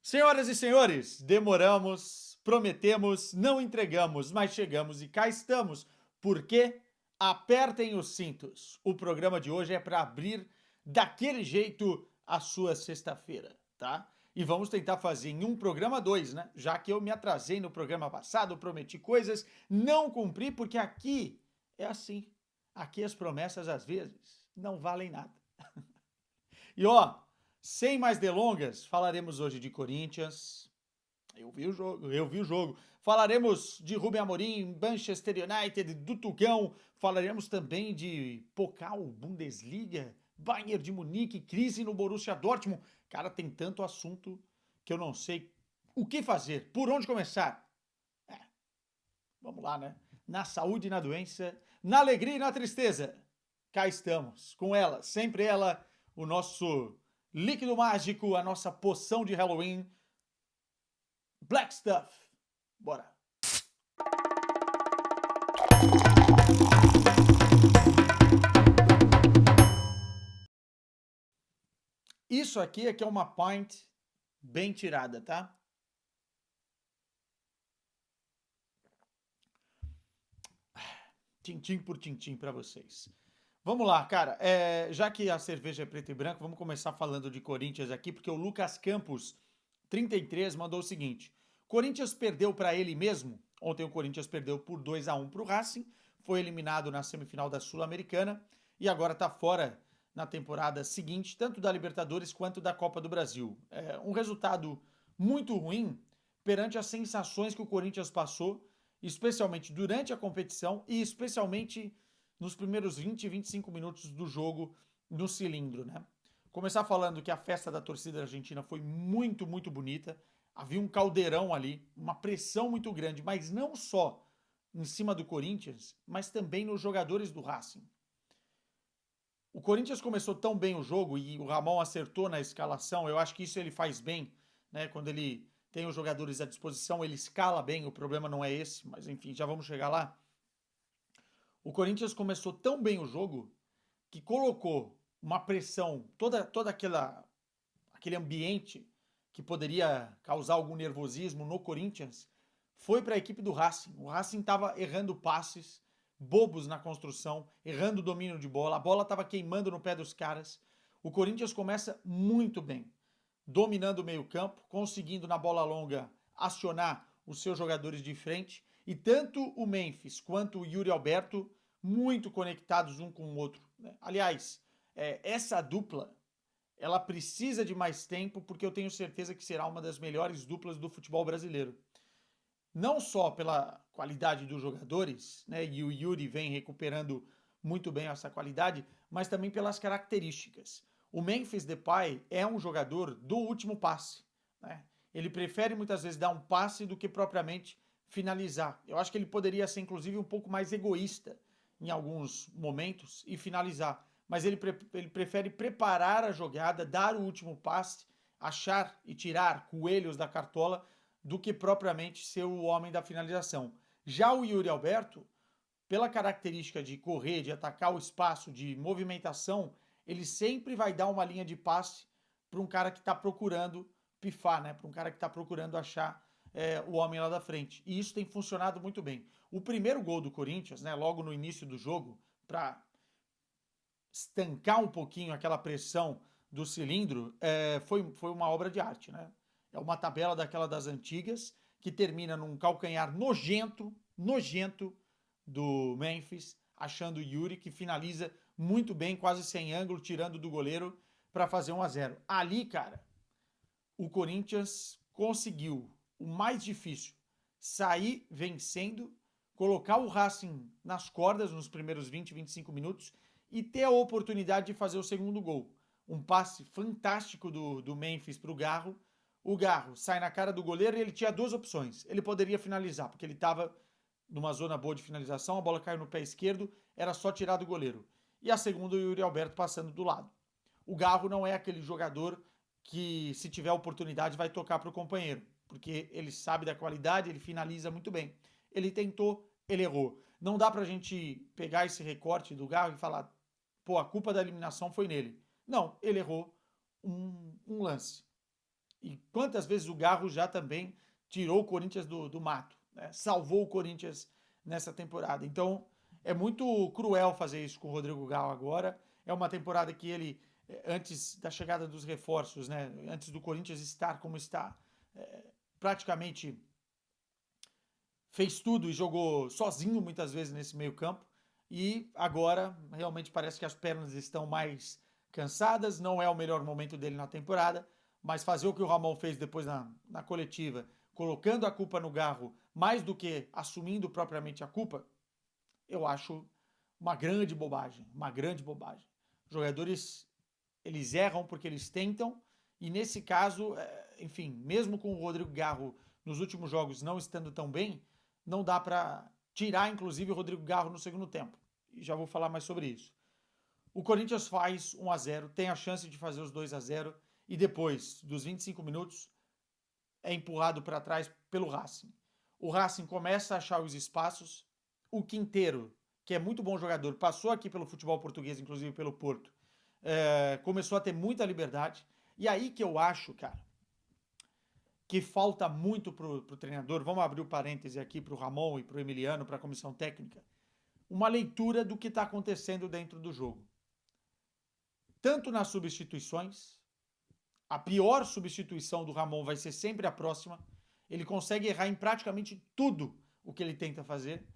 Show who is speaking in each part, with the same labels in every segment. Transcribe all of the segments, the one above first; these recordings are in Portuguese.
Speaker 1: Senhoras e senhores, demoramos, prometemos, não entregamos, mas chegamos e cá estamos. Por quê? Apertem os cintos. O programa de hoje é para abrir daquele jeito a sua sexta-feira, tá? E vamos tentar fazer em um programa dois, né? Já que eu me atrasei no programa passado, prometi coisas, não cumpri, porque aqui é assim. Aqui as promessas às vezes não valem nada. E ó, sem mais delongas, falaremos hoje de Corinthians. Eu vi o jogo. Falaremos de Rubem Amorim, Manchester United, do Tugão. Falaremos também de Pokal, Bundesliga, Bayern de Munique, crise no Borussia Dortmund. Cara, tem tanto assunto que eu não sei o que fazer, por onde começar. É, vamos lá, né? Na saúde e na doença, na alegria e na tristeza. Cá estamos, com ela, sempre ela, o nosso líquido mágico, a nossa poção de Halloween, Black Stuff. Bora. Isso aqui é que é uma pint bem tirada, tá? Tintim por tintim para vocês. Vamos lá, cara. Já que a cerveja é preto e branco, vamos começar falando de Corinthians aqui, porque o Lucas Campos, 33, mandou o seguinte: Corinthians perdeu para ele mesmo. Ontem o Corinthians perdeu por 2-1 para o Racing, foi eliminado na semifinal da Sul-Americana e agora está fora na temporada seguinte, tanto da Libertadores quanto da Copa do Brasil. É um resultado muito ruim perante as sensações que o Corinthians passou, especialmente durante a competição e especialmente nos primeiros 20, 25 minutos do jogo no cilindro, né? Começar falando que a festa da torcida argentina foi muito, muito bonita. Havia um caldeirão ali, uma pressão muito grande, mas não só em cima do Corinthians, mas também nos jogadores do Racing. O Corinthians começou tão bem o jogo e o Ramon acertou na escalação. Eu acho que isso ele faz bem, né? Quando ele tem os jogadores à disposição, ele escala bem. O problema não é esse, mas enfim, já vamos chegar lá. O Corinthians começou tão bem o jogo que colocou uma pressão, toda aquele ambiente que poderia causar algum nervosismo no Corinthians, foi para a equipe do Racing. O Racing estava errando passes, bobos na construção, errando o domínio de bola, a bola estava queimando no pé dos caras. O Corinthians começa muito bem, dominando o meio-campo, conseguindo na bola longa acionar os seus jogadores de frente, e tanto o Memphis quanto o Yuri Alberto muito conectados um com o outro, né? Aliás, essa dupla ela precisa de mais tempo, porque eu tenho certeza que será uma das melhores duplas do futebol brasileiro. Não só pela qualidade dos jogadores, né? E o Yuri vem recuperando muito bem essa qualidade, mas também pelas características. O Memphis Depay é um jogador do último passe, né? Ele prefere muitas vezes dar um passe do que propriamente finalizar. Eu acho que ele poderia ser inclusive um pouco mais egoísta em alguns momentos e finalizar, mas ele prefere preparar a jogada, dar o último passe, achar e tirar coelhos da cartola do que propriamente ser o homem da finalização. Já o Yuri Alberto, pela característica de correr, de atacar o espaço, de movimentação, ele sempre vai dar uma linha de passe para um cara que está procurando pifar, né? Para um cara que está procurando achar o homem lá da frente. E isso tem funcionado muito bem. O primeiro gol do Corinthians, né, logo no início do jogo, para estancar um pouquinho aquela pressão do cilindro, foi uma obra de arte, né? É uma tabela daquela das antigas, que termina num calcanhar nojento do Memphis, achando o Yuri, que finaliza muito bem, quase sem ângulo, tirando do goleiro para fazer 1-0. Ali, cara, o Corinthians conseguiu o mais difícil, sair vencendo, colocar o Racing nas cordas nos primeiros 20, 25 minutos e ter a oportunidade de fazer o segundo gol. Um passe fantástico do Memphis para o Garro. O Garro sai na cara do goleiro e ele tinha duas opções. Ele poderia finalizar, porque ele estava numa zona boa de finalização, a bola caiu no pé esquerdo, era só tirar do goleiro. E a segunda, o Yuri Alberto passando do lado. O Garro não é aquele jogador que, se tiver oportunidade, vai tocar para o companheiro, porque ele sabe da qualidade, ele finaliza muito bem. Ele tentou, ele errou. Não dá pra gente pegar esse recorte do Garro e falar, pô, a culpa da eliminação foi nele. Não, ele errou um lance. E quantas vezes o Garro já também tirou o Corinthians do mato, né? Salvou o Corinthians nessa temporada. Então, é muito cruel fazer isso com o Rodrigo Garro agora. É uma temporada que ele, antes da chegada dos reforços, né? Antes do Corinthians estar como está, praticamente fez tudo e jogou sozinho muitas vezes nesse meio campo. E agora, realmente parece que as pernas estão mais cansadas. Não é o melhor momento dele na temporada, mas fazer o que o Ramon fez depois na coletiva, colocando a culpa no Garro, mais do que assumindo propriamente a culpa, eu acho uma grande bobagem, uma grande bobagem. Os jogadores, eles erram porque eles tentam, e nesse caso, enfim, mesmo com o Rodrigo Garro nos últimos jogos não estando tão bem, não dá para tirar, inclusive, o Rodrigo Garro no segundo tempo. E já vou falar mais sobre isso. O Corinthians faz 1-0, tem a chance de fazer os 2-0 e depois dos 25 minutos é empurrado para trás pelo Racing. O Racing começa a achar os espaços. O Quinteiro, que é muito bom jogador, passou aqui pelo futebol português, inclusive pelo Porto, começou a ter muita liberdade. E aí que eu acho, cara, que falta muito pro treinador, vamos abrir o parêntese aqui pro Ramon e pro Emiliano, pra comissão técnica, uma leitura do que está acontecendo dentro do jogo. Tanto nas substituições, a pior substituição do Ramon vai ser sempre a próxima, ele consegue errar em praticamente tudo o que ele tenta fazer,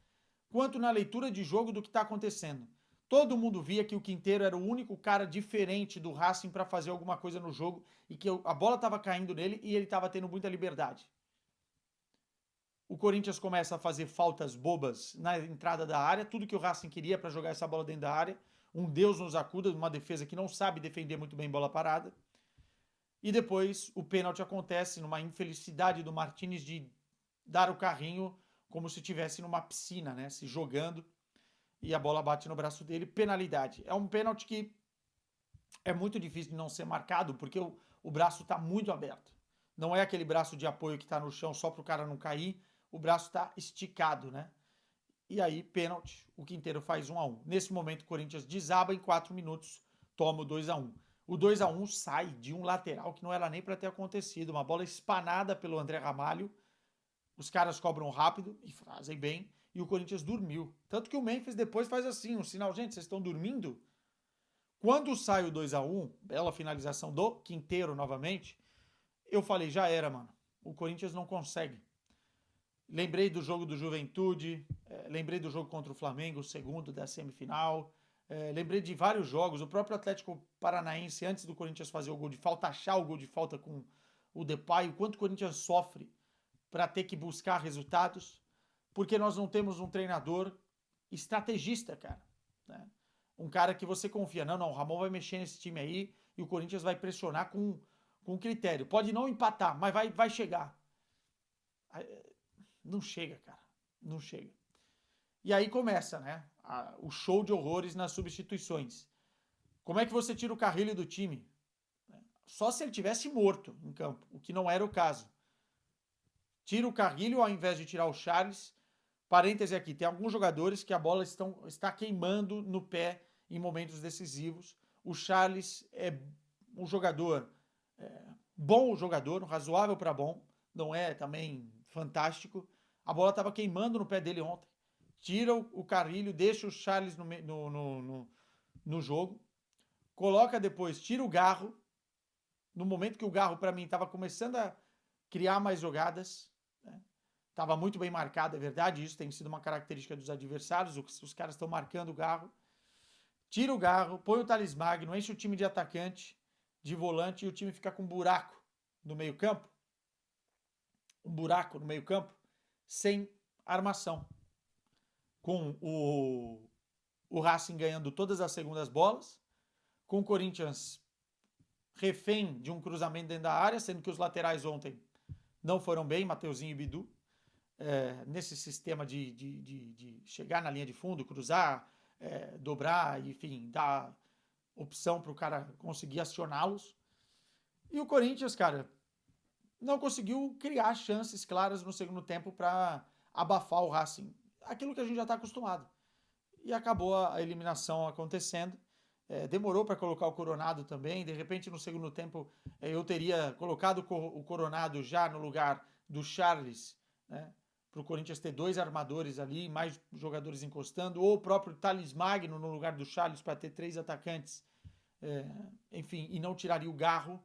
Speaker 1: quanto na leitura de jogo do que está acontecendo. Todo mundo via que o Quinteiro era o único cara diferente do Racing para fazer alguma coisa no jogo e que a bola estava caindo nele e ele estava tendo muita liberdade. O Corinthians começa a fazer faltas bobas na entrada da área, tudo que o Racing queria para jogar essa bola dentro da área. Um Deus nos acuda, uma defesa que não sabe defender muito bem bola parada. E depois o pênalti acontece numa infelicidade do Martínez de dar o carrinho como se estivesse numa piscina, né? Se jogando, e a bola bate no braço dele. Penalidade. É um pênalti que é muito difícil de não ser marcado, porque o braço está muito aberto. Não é aquele braço de apoio que está no chão só para o cara não cair, o braço está esticado, né? E aí, pênalti, o Quinteiro faz 1-1. Nesse momento, o Corinthians desaba em 4 minutos, toma o 2-1. O 2-1 sai de um lateral que não era nem para ter acontecido, uma bola espanada pelo André Ramalho. Os caras cobram rápido e fazem bem, e o Corinthians dormiu. Tanto que o Memphis depois faz assim, um sinal, gente, vocês estão dormindo? Quando sai o 2-1, bela finalização do Quinteiro novamente, eu falei, já era, mano. O Corinthians não consegue. Lembrei do jogo do Juventude, lembrei do jogo contra o Flamengo, o segundo da semifinal, lembrei de vários jogos, o próprio Atlético Paranaense, antes do Corinthians fazer o gol de falta, achar o gol de falta com o Depay, o quanto o Corinthians sofre para ter que buscar resultados, porque nós não temos um treinador estrategista, cara. Né? Um cara que você confia. Não, o Ramon vai mexer nesse time aí e o Corinthians vai pressionar com critério. Pode não empatar, mas vai chegar. Não chega, cara. Não chega. E aí começa, né? O show de horrores nas substituições. Como é que você tira o Carrilho do time? Só se ele tivesse morto em campo, o que não era o caso. Tira o Carrilho ao invés de tirar o Charles. Parêntese aqui, tem alguns jogadores que a bola está queimando no pé em momentos decisivos. O Charles é um jogador, bom jogador, razoável para bom, não é também fantástico. A bola estava queimando no pé dele ontem. Tira o Carrilho, deixa o Charles no jogo. Coloca depois, tira o Garro. No momento que o Garro, para mim, estava começando a criar mais jogadas. Estava muito bem marcado, é verdade. Isso tem sido uma característica dos adversários. Os caras estão marcando o Garro. Tira o Garro, põe o Thales Magno, enche o time de atacante, de volante, e o time fica com um buraco no meio campo. Um buraco no meio campo sem armação. Com o Racing ganhando todas as segundas bolas, com o Corinthians refém de um cruzamento dentro da área, sendo que os laterais ontem não foram bem, Mateuzinho e Bidu, nesse sistema de chegar na linha de fundo, cruzar, dobrar, enfim, dar opção para o cara conseguir acioná-los. E o Corinthians, cara, não conseguiu criar chances claras no segundo tempo para abafar o Racing. Aquilo que a gente já está acostumado. E acabou a eliminação acontecendo. demorou para colocar o Coronado também. De repente, no segundo tempo, eu teria colocado o Coronado já no lugar do Charles, né? Para o Corinthians ter 2 armadores ali, mais jogadores encostando, ou o próprio Thales Magno no lugar do Charles para ter 3 atacantes, enfim, e não tiraria o Garro.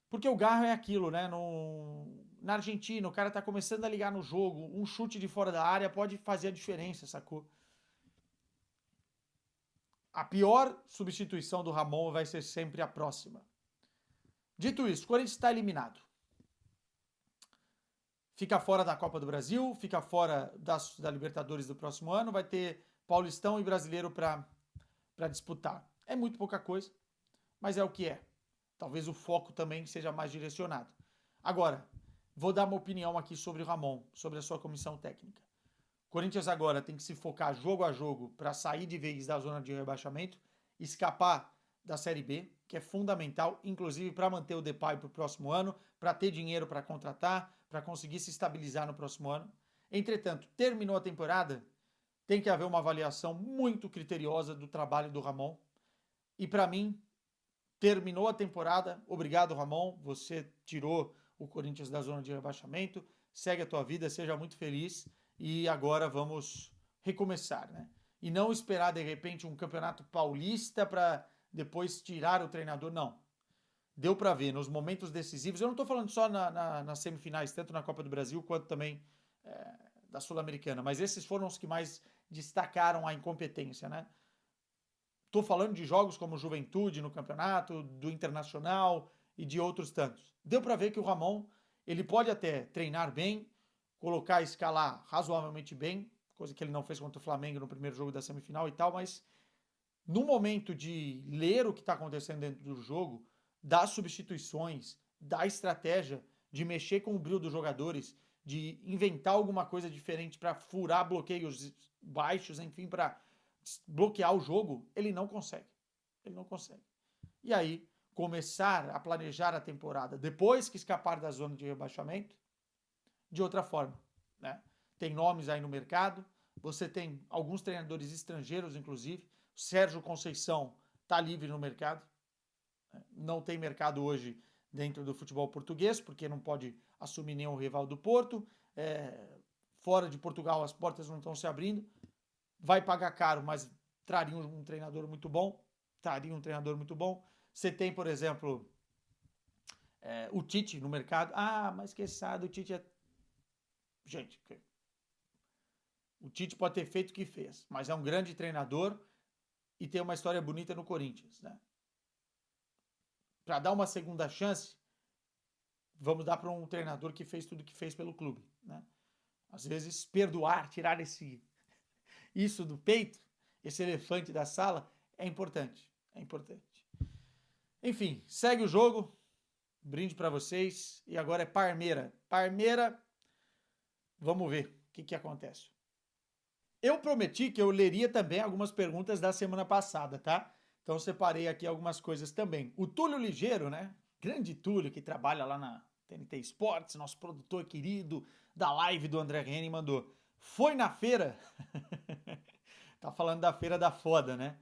Speaker 1: Porque o Garro é aquilo, né? Na Argentina, o cara tá começando a ligar no jogo, um chute de fora da área pode fazer a diferença, sacou? A pior substituição do Ramon vai ser sempre a próxima. Dito isso, o Corinthians está eliminado. Fica fora da Copa do Brasil, fica fora da Libertadores do próximo ano, vai ter Paulistão e Brasileiro para disputar. É muito pouca coisa, mas é o que é. Talvez o foco também seja mais direcionado. Agora, vou dar uma opinião aqui sobre o Ramon, sobre a sua comissão técnica. O Corinthians agora tem que se focar jogo a jogo para sair de vez da zona de rebaixamento, escapar da Série B, que é fundamental, inclusive para manter o Depay para o próximo ano, para ter dinheiro para contratar, para conseguir se estabilizar no próximo ano. Entretanto, terminou a temporada, tem que haver uma avaliação muito criteriosa do trabalho do Ramon. E para mim, terminou a temporada, obrigado Ramon, você tirou o Corinthians da zona de rebaixamento, segue a tua vida, seja muito feliz e agora vamos recomeçar, né? E não esperar de repente um campeonato paulista para depois tirar o treinador, não. Deu para ver nos momentos decisivos, eu não estou falando só nas semifinais, tanto na Copa do Brasil quanto também da Sul-Americana, mas esses foram os que mais destacaram a incompetência, né? Estou falando de jogos como Juventude no campeonato, do Internacional e de outros tantos. Deu para ver que o Ramon, ele pode até treinar bem, colocar, escalar razoavelmente bem, coisa que ele não fez contra o Flamengo no primeiro jogo da semifinal e tal, mas no momento de ler o que está acontecendo dentro do jogo, das substituições, da estratégia, de mexer com o brilho dos jogadores, de inventar alguma coisa diferente para furar bloqueios baixos, enfim, para bloquear o jogo, ele não consegue. Ele não consegue. E aí, começar a planejar a temporada depois que escapar da zona de rebaixamento, de outra forma, né? Tem nomes aí no mercado, você tem alguns treinadores estrangeiros, inclusive. Sérgio Conceição está livre no mercado. Não tem mercado hoje dentro do futebol português, porque não pode assumir nenhum rival do Porto. Fora de Portugal, as portas não estão se abrindo. Vai pagar caro, mas traria um treinador muito bom. Você tem, por exemplo, o Tite no mercado. Ah, mas que sabe, o Tite é... Gente, o Tite pode ter feito o que fez, mas é um grande treinador e tem uma história bonita no Corinthians, né? Para dar uma segunda chance, vamos dar para um treinador que fez tudo o que fez pelo clube, né? Às vezes, perdoar, tirar isso do peito, esse elefante da sala, é importante. É importante. Enfim, segue o jogo. Brinde para vocês. E agora é Parmeira. Parmeira, vamos ver o que acontece. Eu prometi que eu leria também algumas perguntas da semana passada, tá? Então separei aqui algumas coisas também. O Túlio Ligeiro, né? Grande Túlio, que trabalha lá na TNT Esportes, nosso produtor querido da live do André Henning, mandou. Foi na feira? Tá falando da Feira da Foda, né?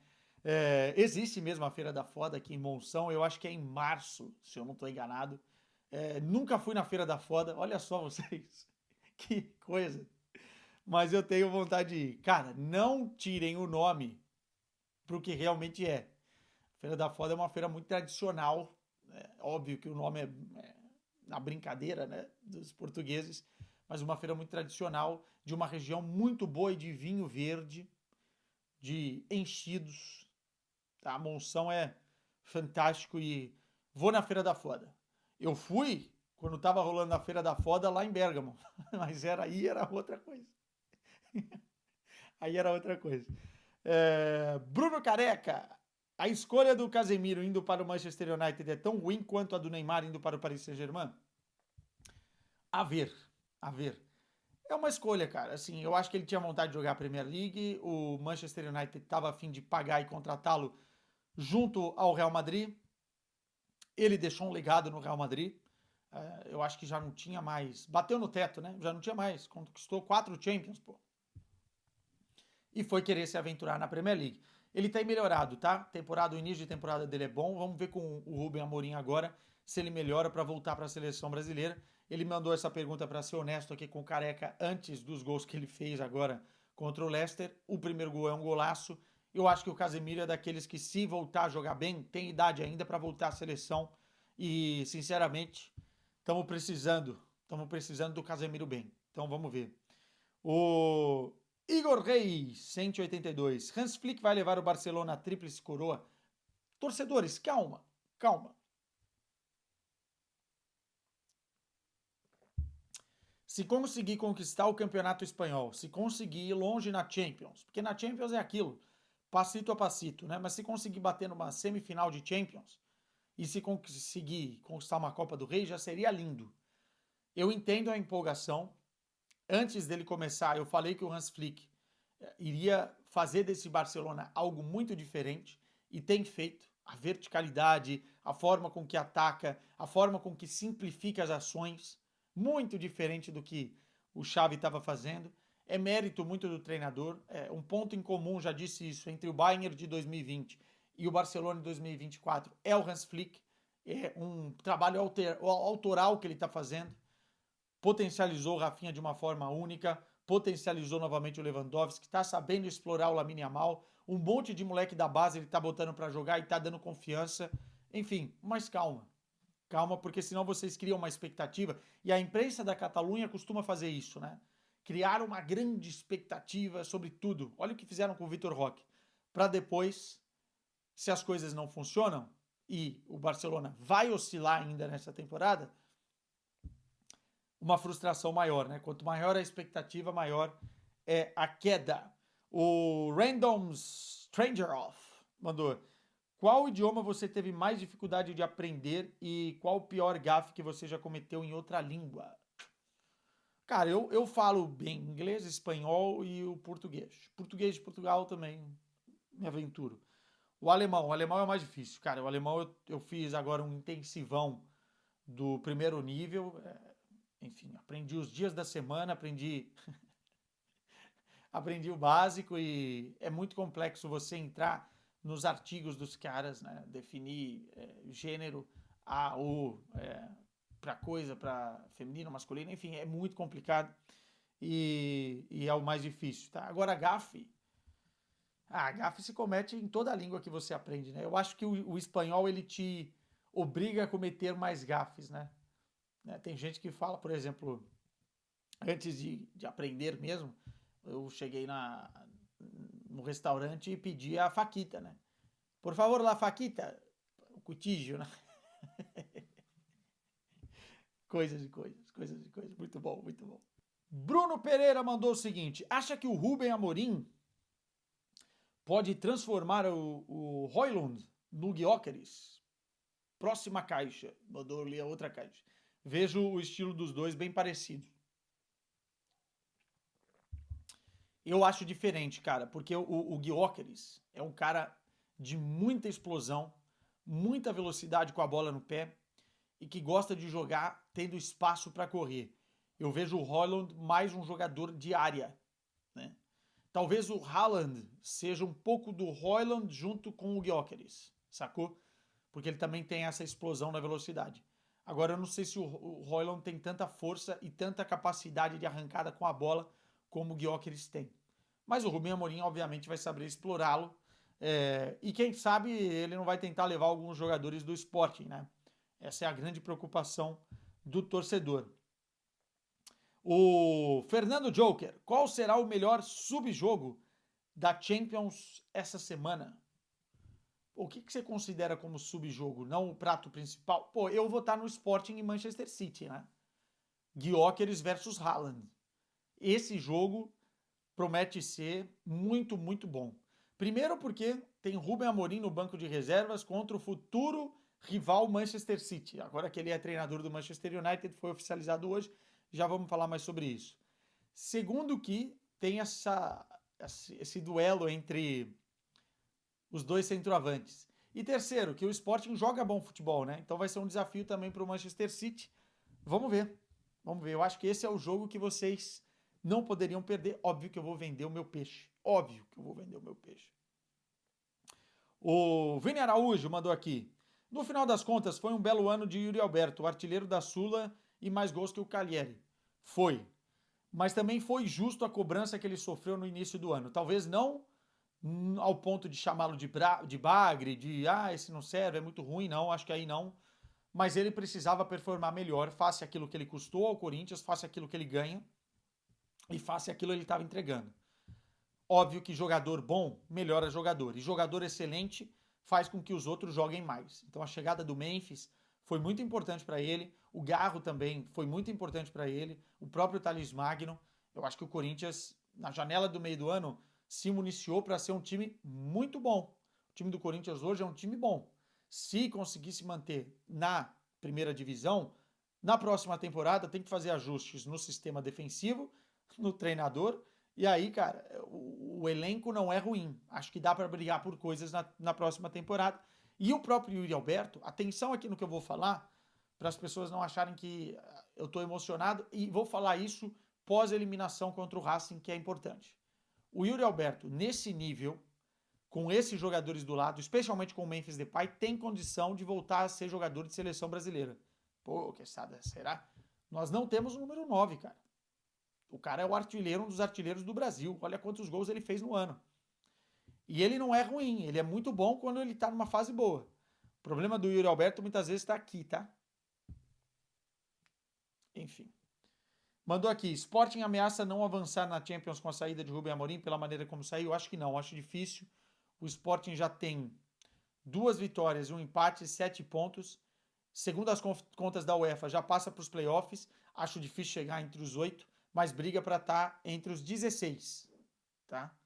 Speaker 1: Existe mesmo a Feira da Foda aqui em Monção, eu acho que é em março, se eu não estou enganado. Nunca fui na Feira da Foda, olha só vocês, que coisa. Mas eu tenho vontade de ir. Cara, não tirem o nome pro que realmente é. A Feira da Foda é uma feira muito tradicional, óbvio que o nome é na brincadeira, né, dos portugueses, mas uma feira muito tradicional, de uma região muito boa e de vinho verde, de enchidos. Tá? A Monção é fantástico e vou na Feira da Foda. Eu fui quando estava rolando a Feira da Foda lá em Bérgamo, mas aí era outra coisa. Aí era outra coisa. Bruno Careca, a escolha do Casemiro indo para o Manchester United é tão ruim quanto a do Neymar indo para o Paris Saint-Germain? A ver, a ver. É uma escolha, cara. Assim, eu acho que ele tinha vontade de jogar a Premier League. O Manchester United estava a fim de pagar e contratá-lo junto ao Real Madrid. Ele deixou um legado no Real Madrid. Eu acho que já não tinha mais. Bateu no teto, né? Já não tinha mais. Conquistou 4 Champions, pô. E foi querer se aventurar na Premier League. Ele tem melhorado, tá? O início de temporada dele é bom. Vamos ver com o Rubem Amorim agora se ele melhora para voltar para a seleção brasileira. Ele mandou essa pergunta para ser honesto aqui com o Careca antes dos gols que ele fez agora contra o Leicester. O primeiro gol é um golaço. Eu acho que o Casemiro é daqueles que, se voltar a jogar bem, tem idade ainda para voltar à seleção. E, sinceramente, estamos precisando do Casemiro bem. Então vamos ver. O Igor Reis, 182. Hans Flick vai levar o Barcelona à tríplice coroa? Torcedores, calma, calma. Se conseguir conquistar o campeonato espanhol, se conseguir ir longe na Champions, porque na Champions é aquilo, passito a passito, né? Mas se conseguir bater numa semifinal de Champions e se conseguir conquistar uma Copa do Rei, já seria lindo. Eu entendo a empolgação. Antes dele começar, eu falei que o Hans Flick iria fazer desse Barcelona algo muito diferente e tem feito. A verticalidade, a forma com que ataca, a forma com que simplifica as ações, muito diferente do que o Xavi estava fazendo. É mérito muito do treinador. Um ponto em comum, já disse isso, entre o Bayern de 2020 e o Barcelona de 2024 é o Hans Flick. É um trabalho autoral que ele está fazendo. Potencializou o Rafinha de uma forma única, potencializou novamente o Lewandowski, está sabendo explorar o Lamine Yamal, um monte de moleque da base ele está botando para jogar e está dando confiança. Enfim, mas calma. Calma, porque senão vocês criam uma expectativa. E a imprensa da Catalunha costuma fazer isso, né? Criar uma grande expectativa sobre tudo. Olha o que fizeram com o Vitor Roque. Para depois, se as coisas não funcionam, e o Barcelona vai oscilar ainda nessa temporada, uma frustração maior, né? Quanto maior a expectativa, maior é a queda. O Random Stranger Off mandou: qual idioma você teve mais dificuldade de aprender e qual o pior gafe que você já cometeu em outra língua? Cara, eu falo bem inglês, espanhol e o português. Português de Portugal também me aventuro. O alemão é o mais difícil. Cara, o alemão eu fiz agora um intensivão do primeiro nível. Enfim, aprendi os dias da semana, aprendi o básico e é muito complexo você entrar nos artigos dos caras, né? Definir gênero, A, U, para coisa, para feminino, masculino, enfim, é muito complicado e é o mais difícil, tá? Agora, gafe se comete em toda a língua que você aprende, né? Eu acho que o espanhol, ele te obriga a cometer mais gafes, né? Tem gente que fala, por exemplo, antes de aprender mesmo, eu cheguei no restaurante e pedi a faquita, né? Por favor, la faquita. O cutígio, né? Coisas e coisas, coisas e coisas. Muito bom, muito bom. Bruno Pereira mandou o seguinte: acha que o Rubem Amorim pode transformar o Højlund no Gyökeres? Próxima caixa. Mandou ler a outra caixa. Vejo o estilo dos dois bem parecido. Eu acho diferente, cara, porque o Gyökeres é um cara de muita explosão, muita velocidade com a bola no pé e que gosta de jogar tendo espaço para correr. Eu vejo o Højlund mais um jogador de área, né? Talvez o Haaland seja um pouco do Højlund junto com o Gyökeres, sacou? Porque ele também tem essa explosão na velocidade. Agora, eu não sei se o Højlund tem tanta força e tanta capacidade de arrancada com a bola como o Gyökeres tem. Mas o Rubem Amorim, obviamente, vai saber explorá-lo. E quem sabe ele não vai tentar levar alguns jogadores do Sporting, né? Essa é a grande preocupação do torcedor. O Fernando Joker: qual será o melhor subjogo da Champions essa semana? O que você considera como subjogo? Não o prato principal? Pô, eu vou estar no Sporting e Manchester City, né? Gyökeres versus Haaland. Esse jogo promete ser muito, muito bom. Primeiro porque tem Rubem Amorim no banco de reservas contra o futuro rival Manchester City. Agora que ele é treinador do Manchester United, foi oficializado hoje, já vamos falar mais sobre isso. Segundo que tem esse duelo entre os dois centroavantes. E terceiro, que o Sporting joga bom futebol, né? Então vai ser um desafio também para o Manchester City. Vamos ver. Vamos ver. Eu acho que esse é o jogo que vocês não poderiam perder. Óbvio que eu vou vender o meu peixe. Óbvio que eu vou vender o meu peixe. O Vini Araújo mandou aqui. No final das contas, foi um belo ano de Yuri Alberto, o artilheiro da Sula e mais gols que o Cagliari. Foi. Mas também foi justo a cobrança que ele sofreu no início do ano. Talvez não ao ponto de chamá-lo de bagre, esse não serve, é muito ruim, não, acho que aí não. Mas ele precisava performar melhor, face aquilo que ele custou ao Corinthians, face aquilo que ele ganha e face aquilo que ele estava entregando. Óbvio que jogador bom melhora jogador, e jogador excelente faz com que os outros joguem mais. Então a chegada do Memphis foi muito importante para ele, o Garro também foi muito importante para ele, o próprio Thales Magno. Eu acho que o Corinthians, na janela do meio do ano, se municiou para ser um time muito bom. O time do Corinthians hoje é um time bom. Se conseguir se manter na primeira divisão, na próxima temporada tem que fazer ajustes no sistema defensivo, no treinador. E aí, cara, o elenco não é ruim. Acho que dá para brigar por coisas na próxima temporada. E o próprio Yuri Alberto, atenção aqui no que eu vou falar, para as pessoas não acharem que eu estou emocionado, e vou falar isso pós-eliminação contra o Racing, que é importante. O Yuri Alberto, nesse nível, com esses jogadores do lado, especialmente com o Memphis Depay, tem condição de voltar a ser jogador de seleção brasileira. Pô, que será? Nós não temos o número 9, cara. O cara é o artilheiro, um dos artilheiros do Brasil. Olha quantos gols ele fez no ano. E ele não é ruim, ele é muito bom quando ele tá numa fase boa. O problema do Yuri Alberto muitas vezes tá aqui, tá? Enfim. Mandou aqui, Sporting ameaça não avançar na Champions com a saída de Rubem Amorim pela maneira como saiu? Acho que não, acho difícil. O Sporting já tem 2 vitórias, 1 empate, 7 pontos. Segundo as contas da UEFA, já passa para os playoffs. Acho difícil chegar entre os 8, mas briga para estar entre os 16, tá?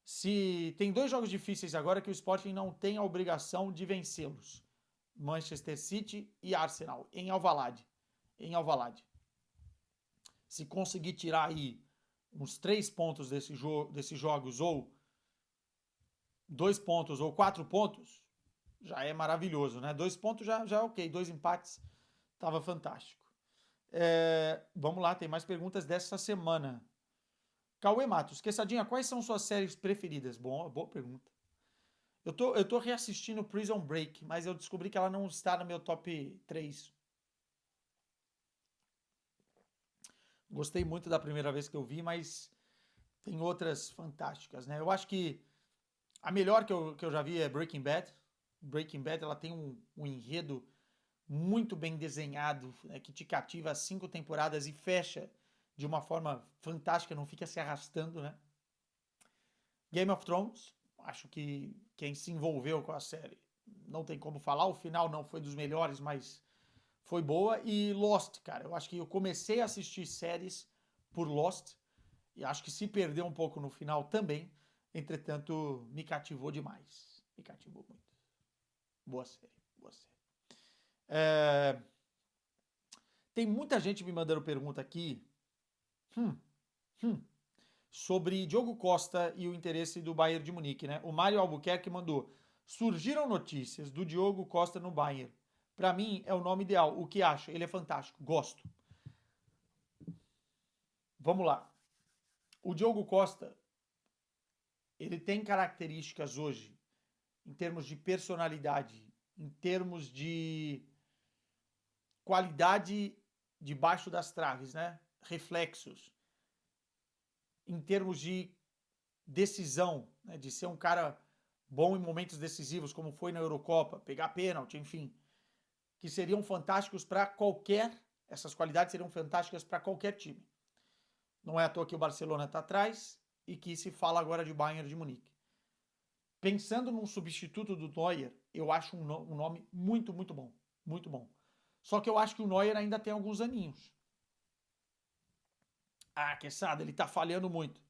Speaker 1: Se tem 2 jogos difíceis agora que o Sporting não tem a obrigação de vencê-los. Manchester City e Arsenal, em Alvalade. Se conseguir tirar aí uns 3 pontos desses jogos, ou 2 pontos, ou 4 pontos, já é maravilhoso, né? 2 pontos já é ok, 2 empates, tava fantástico. Vamos lá, tem mais perguntas dessa semana. Cauê Matos, Quessadinha, quais são suas séries preferidas? Boa pergunta. Eu tô reassistindo Prison Break, mas eu descobri que ela não está no meu top 3. Gostei muito da primeira vez que eu vi, mas tem outras fantásticas, né? Eu acho que a melhor que eu já vi é Breaking Bad. Breaking Bad, ela tem um enredo muito bem desenhado, né, que te cativa 5 temporadas e fecha de uma forma fantástica, não fica se arrastando, né? Game of Thrones, acho que quem se envolveu com a série não tem como falar, o final não foi dos melhores, mas foi boa. E Lost, cara, eu acho que eu comecei a assistir séries por Lost e acho que se perdeu um pouco no final também, entretanto me cativou demais, me cativou muito. Boa série, boa série. Tem muita gente me mandando pergunta aqui sobre Diogo Costa e o interesse do Bayern de Munique, né? O Mário Albuquerque mandou: surgiram notícias do Diogo Costa no Bayern. Para mim é o nome ideal. O que acha? Ele é fantástico, gosto. Vamos lá. O Diogo Costa, ele tem características hoje, em termos de personalidade, em termos de qualidade debaixo das traves, né? Reflexos, em termos de decisão, né? De ser um cara bom em momentos decisivos, como foi na Eurocopa, pegar pênalti, enfim, que seriam fantásticos para essas qualidades seriam fantásticas para qualquer time. Não é à toa que o Barcelona está atrás e que se fala agora de Bayern de Munique. Pensando num substituto do Neuer, eu acho um nome muito, muito bom. Muito bom. Só que eu acho que o Neuer ainda tem alguns aninhos. Quesada, ele tá falhando muito.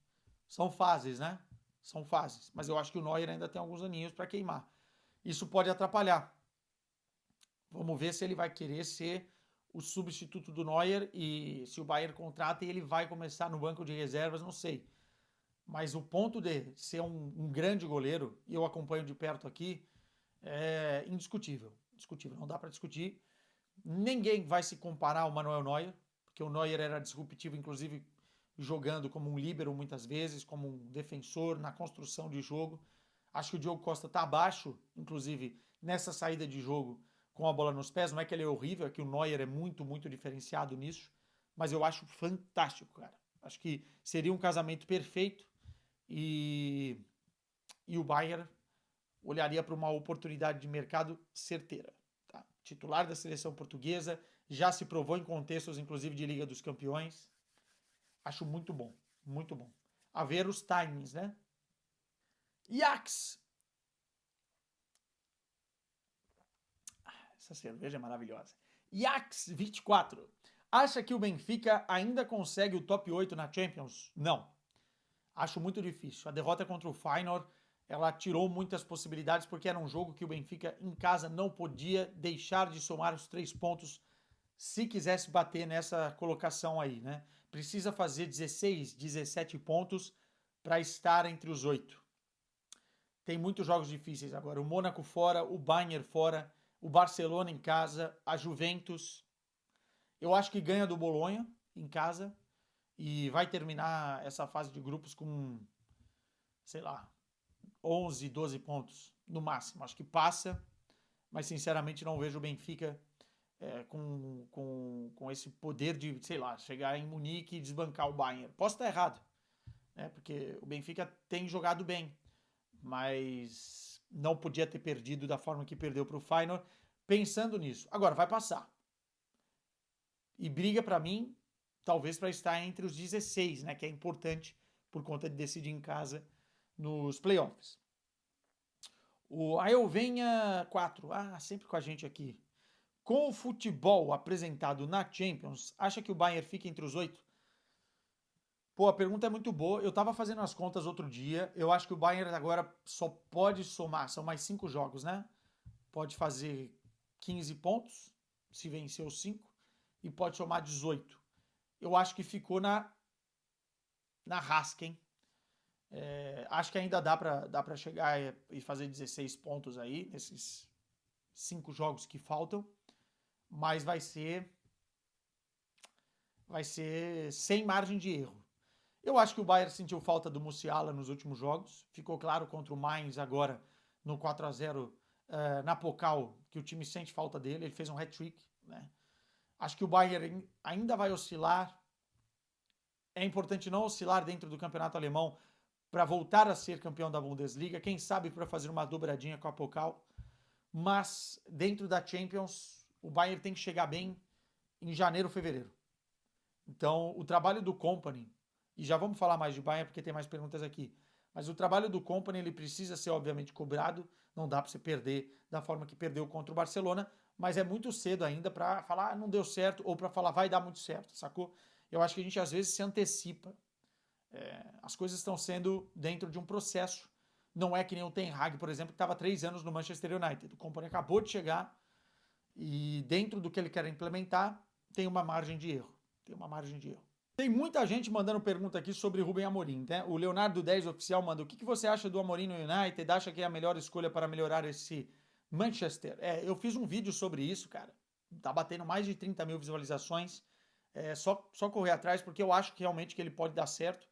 Speaker 1: São fases, né? São fases. Mas eu acho que o Neuer ainda tem alguns aninhos para queimar. Isso pode atrapalhar. Vamos ver se ele vai querer ser o substituto do Neuer e se o Bayern contrata e ele vai começar no banco de reservas, não sei. Mas o ponto de ser um grande goleiro, e eu acompanho de perto aqui, é indiscutível. Indiscutível, não dá para discutir. Ninguém vai se comparar ao Manuel Neuer, porque o Neuer era disruptivo, inclusive jogando como um líbero muitas vezes, como um defensor na construção de jogo. Acho que o Diogo Costa tá abaixo, inclusive, nessa saída de jogo com a bola nos pés. Não é que ele é horrível, é que o Neuer é muito, muito diferenciado nisso. Mas eu acho fantástico, cara. Acho que seria um casamento perfeito e o Bayern olharia para uma oportunidade de mercado certeira. Tá? Titular da seleção portuguesa, já se provou em contextos, inclusive, de Liga dos Campeões. Acho muito bom, muito bom. A ver os timings, né? Iax! Essa cerveja é maravilhosa. Iax 24. Acha que o Benfica ainda consegue o top 8 na Champions? Não. Acho muito difícil. A derrota contra o Feyenoord, ela tirou muitas possibilidades porque era um jogo que o Benfica em casa não podia deixar de somar os 3 pontos se quisesse bater nessa colocação aí, né? Precisa fazer 16, 17 pontos para estar entre os 8. Tem muitos jogos difíceis agora. O Mônaco fora, o Bayern fora, o Barcelona em casa, a Juventus. Eu acho que ganha do Bolonha em casa e vai terminar essa fase de grupos com, sei lá, 11, 12 pontos no máximo. Acho que passa, mas sinceramente não vejo o Benfica com esse poder de, sei lá, chegar em Munique e desbancar o Bayern. Posso estar errado, né? Porque o Benfica tem jogado bem, mas não podia ter perdido da forma que perdeu para o Feyenoord. Pensando nisso, agora vai passar. E briga para mim, talvez para estar entre os 16, né? Que é importante por conta de decidir em casa nos playoffs. O Aelvenha 4, sempre com a gente aqui. Com o futebol apresentado na Champions, acha que o Bayern fica entre os 8? Pô, a pergunta é muito boa. Eu tava fazendo as contas outro dia. Eu acho que o Bayern agora só pode somar, são mais 5 jogos, né? Pode fazer 15 pontos, se vencer os 5, e pode somar 18. Eu acho que ficou na rasca, hein? Acho que ainda dá pra chegar e fazer 16 pontos aí, nesses 5 jogos que faltam, mas vai ser sem margem de erro. Eu acho que o Bayern sentiu falta do Musiala nos últimos jogos. Ficou claro contra o Mainz agora no 4-0 na Pokal que o time sente falta dele. Ele fez um hat-trick, né? Acho que o Bayern ainda vai oscilar. É importante não oscilar dentro do campeonato alemão para voltar a ser campeão da Bundesliga. Quem sabe para fazer uma dobradinha com a Pokal. Mas dentro da Champions, o Bayern tem que chegar bem em janeiro, fevereiro. Então, o trabalho do Kompany, e já vamos falar mais de Bayern porque tem mais perguntas aqui, mas o trabalho do Kompany, ele precisa ser obviamente cobrado, não dá para você perder da forma que perdeu contra o Barcelona, mas é muito cedo ainda para falar não deu certo ou para falar vai dar muito certo, sacou? Eu acho que a gente às vezes se antecipa. As coisas estão sendo dentro de um processo. Não é que nem o Ten Hag, por exemplo, que estava 3 anos no Manchester United. O Kompany acabou de chegar e dentro do que ele quer implementar, tem uma margem de erro. Tem muita gente mandando pergunta aqui sobre Rubem Amorim, né? O Leonardo 10 Oficial manda: o que você acha do Amorim no United? Acha que é a melhor escolha para melhorar esse Manchester? Eu fiz um vídeo sobre isso, cara. Tá batendo mais de 30 mil visualizações. Só correr atrás, porque eu acho que realmente que ele pode dar certo.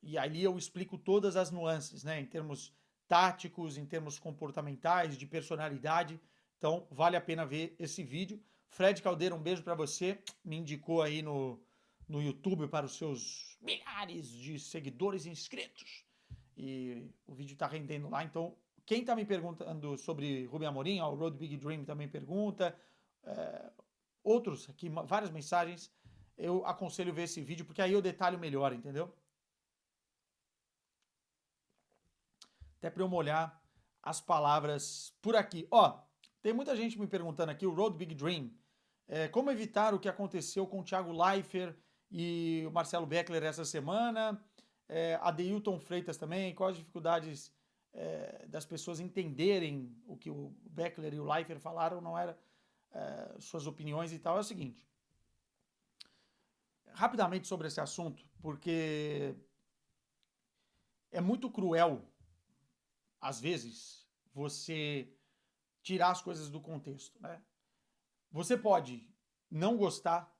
Speaker 1: E ali eu explico todas as nuances, né? Em termos táticos, em termos comportamentais, de personalidade. Então, vale a pena ver esse vídeo. Fred Caldeira, um beijo para você. Me indicou aí no YouTube para os seus milhares de seguidores inscritos. E o vídeo tá rendendo lá. Então, quem tá me perguntando sobre Rubem Amorim, o Road Big Dream também pergunta. Outros aqui, várias mensagens. Eu aconselho ver esse vídeo, porque aí eu detalho melhor, entendeu? Até para eu molhar as palavras por aqui. Tem muita gente me perguntando aqui, o Road Big Dream, como evitar o que aconteceu com o Thiago Leifert e o Marcelo Beckler essa semana, Adeilton Freitas também, quais as dificuldades das pessoas entenderem o que o Beckler e o Leifert falaram, não era suas opiniões e tal. É o seguinte, rapidamente sobre esse assunto, porque é muito cruel, às vezes, você tirar as coisas do contexto, né? Você pode não gostar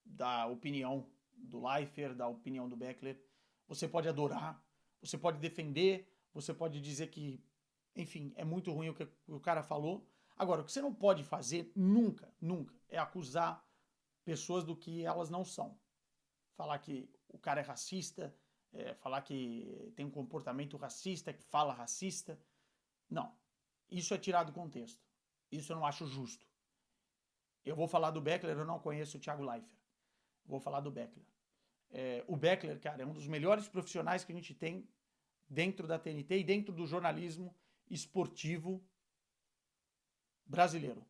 Speaker 1: da opinião do Leifert, da opinião do Beckler, você pode adorar, você pode defender você pode dizer que, enfim, é muito ruim o que o cara falou. Agora, o que você não pode fazer nunca, nunca, é acusar pessoas do que elas não são. Falar que o cara é racista, falar que tem um comportamento racista, que fala racista. Não. Isso é tirado do contexto. Isso eu não acho justo. Eu vou falar do Beckler, eu não conheço o Thiago Leifert. Vou falar do Beckler. O Beckler, cara, é um dos melhores profissionais que a gente tem dentro da TNT e dentro do jornalismo esportivo brasileiro,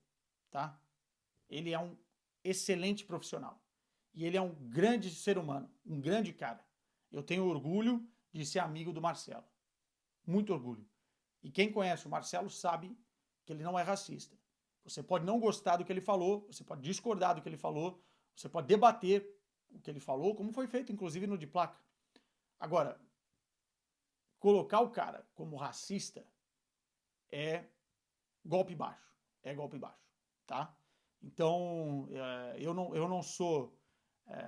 Speaker 1: tá? Ele é um excelente profissional. E ele é um grande ser humano, um grande cara. Eu tenho orgulho de ser amigo do Marcelo. Muito orgulho. E quem conhece o Marcelo sabe que ele não é racista. Você pode não gostar do que ele falou, você pode discordar do que ele falou, você pode debater o que ele falou, como foi feito, inclusive, no de placa. Agora, colocar o cara como racista é golpe baixo. É golpe baixo, tá? Então, eu não sou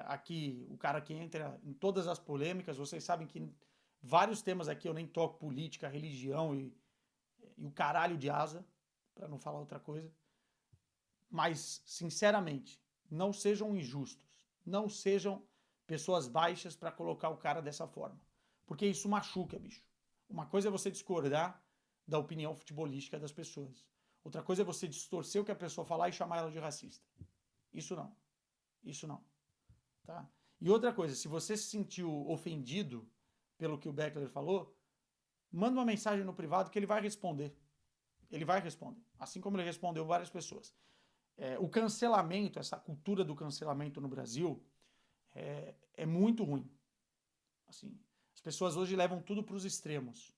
Speaker 1: aqui o cara que entra em todas as polêmicas. Vocês sabem que vários temas aqui eu nem toco política, religião e o caralho de asa, para não falar outra coisa. Mas, sinceramente, não sejam injustos. Não sejam pessoas baixas para colocar o cara dessa forma. Porque isso machuca, bicho. Uma coisa é você discordar da opinião futebolística das pessoas. Outra coisa é você distorcer o que a pessoa falar e chamar ela de racista. Isso não. Isso não. Tá? E outra coisa, se você se sentiu ofendido pelo que o Beckler falou, manda uma mensagem no privado que ele vai responder. Ele vai responder. Assim como ele respondeu várias pessoas. O cancelamento, essa cultura do cancelamento no Brasil é muito ruim. Assim, as pessoas hoje levam tudo para os extremos.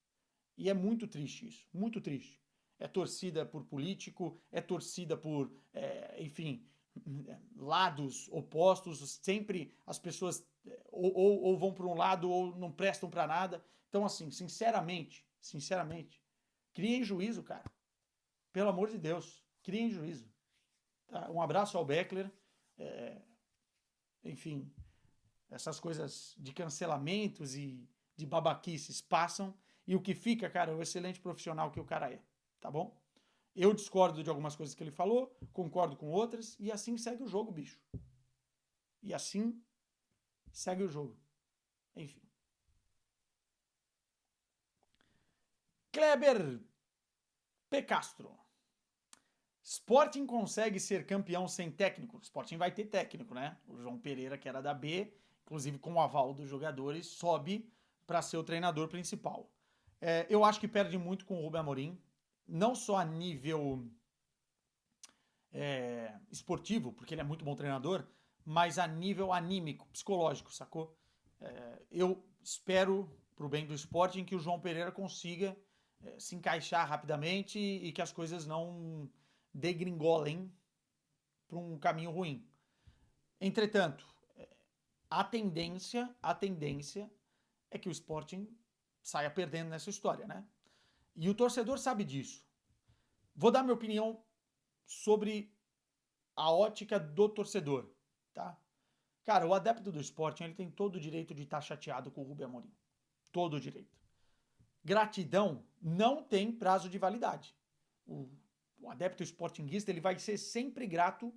Speaker 1: E é muito triste isso, muito triste. É torcida por político, é torcida por, enfim, lados opostos. Sempre as pessoas ou vão para um lado ou não prestam para nada. Então, assim, sinceramente, criem juízo, cara. Pelo amor de Deus, criem juízo. Tá? Um abraço ao Beckler. Enfim, essas coisas de cancelamentos e de babaquices passam. E o que fica, cara, é o excelente profissional que o cara é. Tá bom? Eu discordo de algumas coisas que ele falou, concordo com outras, e assim segue o jogo, bicho. E assim segue o jogo. Enfim. Kleber P. Castro. Sporting consegue ser campeão sem técnico? Sporting vai ter técnico, né? O João Pereira, que era da B, inclusive com o aval dos jogadores, sobe para ser o treinador principal. Eu acho que perde muito com o Rubem Amorim, não só a nível esportivo, porque ele é muito bom treinador, mas a nível anímico, psicológico, sacou? Eu espero, pro bem do Sporting, que o João Pereira consiga se encaixar rapidamente e que as coisas não degringolem para um caminho ruim. Entretanto, a tendência é que o Sporting saia perdendo nessa história, né? E o torcedor sabe disso. Vou dar minha opinião sobre a ótica do torcedor, tá? Cara, o adepto do Sporting, ele tem todo o direito de estar chateado com o Rubem Amorim. Todo o direito. Gratidão não tem prazo de validade. O adepto sportinguista, ele vai ser sempre grato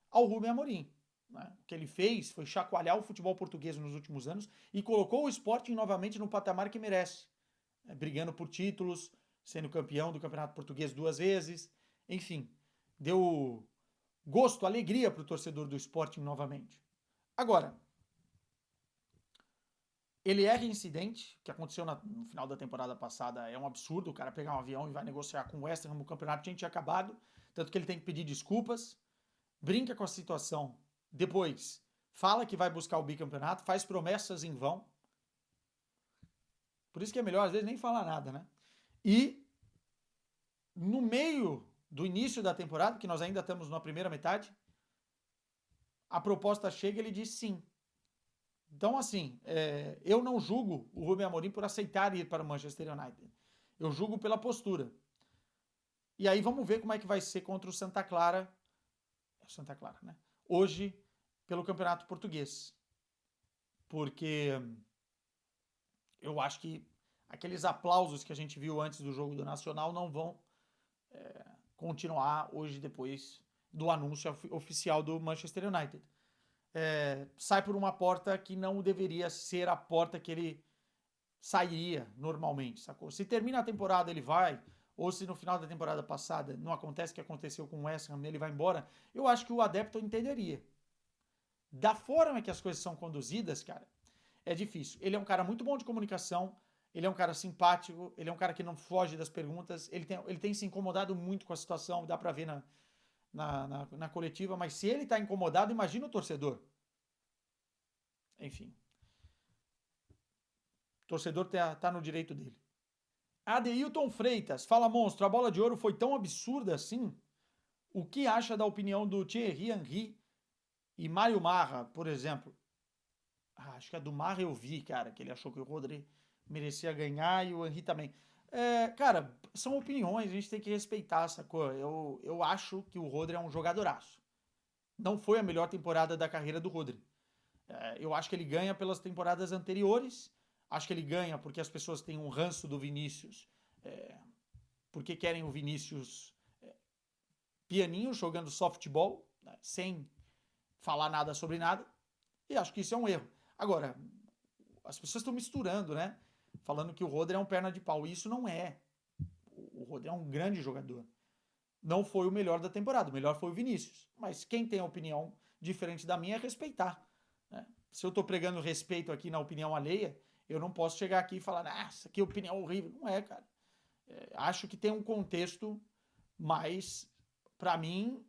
Speaker 1: ao Rubem Amorim. Né? O que ele fez foi chacoalhar o futebol português nos últimos anos e colocou o Sporting novamente no patamar que merece. Brigando por títulos, sendo campeão do Campeonato Português 2 vezes. Enfim, deu gosto, alegria para o torcedor do Sporting novamente. Agora, ele é reincidente, que aconteceu no final da temporada passada, é um absurdo, o cara pegar um avião e vai negociar com o West Ham, o campeonato tinha acabado, tanto que ele tem que pedir desculpas, brinca com a situação, depois fala que vai buscar o bicampeonato, faz promessas em vão, por isso que é melhor às vezes nem falar nada, né? E no meio do início da temporada, que nós ainda estamos na primeira metade, a proposta chega e ele diz sim. Então, assim, eu não julgo o Rubem Amorim por aceitar ir para o Manchester United. Eu julgo pela postura. E aí vamos ver como é que vai ser contra o Santa Clara. Santa Clara, né? Hoje, pelo Campeonato Português. Porque eu acho que aqueles aplausos que a gente viu antes do jogo do Nacional não vão continuar hoje depois do anúncio oficial do Manchester United. Sai por uma porta que não deveria ser a porta que ele sairia normalmente, sacou? Se termina a temporada ele vai, ou se no final da temporada passada não acontece o que aconteceu com o West Ham, ele vai embora, eu acho que o adepto entenderia. Da forma que as coisas são conduzidas, cara, é difícil. Ele é um cara muito bom de comunicação, ele é um cara simpático, ele é um cara que não foge das perguntas, ele tem se incomodado muito com a situação, dá pra ver na coletiva, mas se ele tá incomodado, imagina o torcedor. Enfim. O torcedor tá no direito dele. Adeilton Freitas, fala monstro, a bola de ouro foi tão absurda assim? O que acha da opinião do Thierry Henry e Mário Marra, por exemplo? Acho que a do Marra eu vi, cara, que ele achou que o Rodri merecia ganhar e o Henry também. Cara, são opiniões, a gente tem que respeitar essa coisa. Eu acho que o Rodri é um jogadoraço. Não foi a melhor temporada da carreira do Rodri. Eu acho que ele ganha pelas temporadas anteriores. Acho que ele ganha porque as pessoas têm um ranço do Vinícius. Porque querem o Vinícius pianinho, jogando softball, né, sem falar nada sobre nada. E acho que isso é um erro. Agora, as pessoas estão misturando, né? Falando que o Rodri é um perna de pau. E isso não é. O Rodri é um grande jogador. Não foi o melhor da temporada. O melhor foi o Vinícius. Mas quem tem opinião diferente da minha é respeitar. Né? Se eu estou pregando respeito aqui na opinião alheia, eu não posso chegar aqui e falar, nossa, que opinião horrível. Não é, cara. Acho que tem um contexto, mas para mim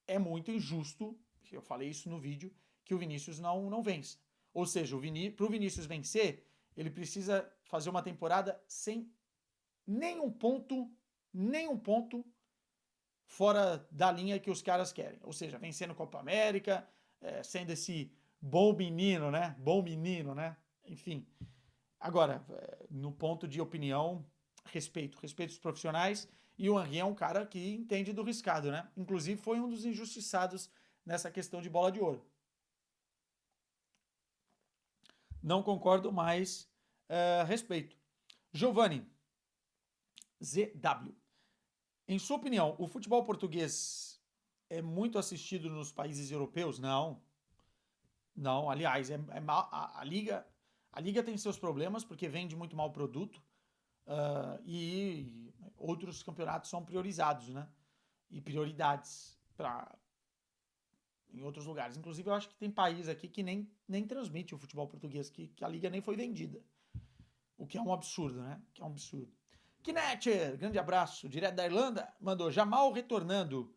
Speaker 1: é muito injusto, eu falei isso no vídeo, que o Vinícius não vença. Ou seja, para o Vinícius vencer, ele precisa fazer uma temporada sem nenhum ponto fora da linha que os caras querem. Ou seja, vencendo Copa América, sendo esse bom menino, né? Bom menino, né? Enfim. Agora, no ponto de opinião, respeito os profissionais, e o Henry é um cara que entende do riscado, né? Inclusive foi um dos injustiçados nessa questão de bola de ouro. Não concordo, mas respeito. Giovanni, ZW. Em sua opinião, o futebol português é muito assistido nos países europeus? Não. Não, aliás, a Liga tem seus problemas porque vende muito mal produto e outros campeonatos são priorizados, né? E prioridades em outros lugares. Inclusive, eu acho que tem país aqui que nem transmite o futebol português, que a Liga nem foi vendida. O que é um absurdo, né? Que é um absurdo. Knetcher, grande abraço, direto da Irlanda, mandou, Jamal retornando,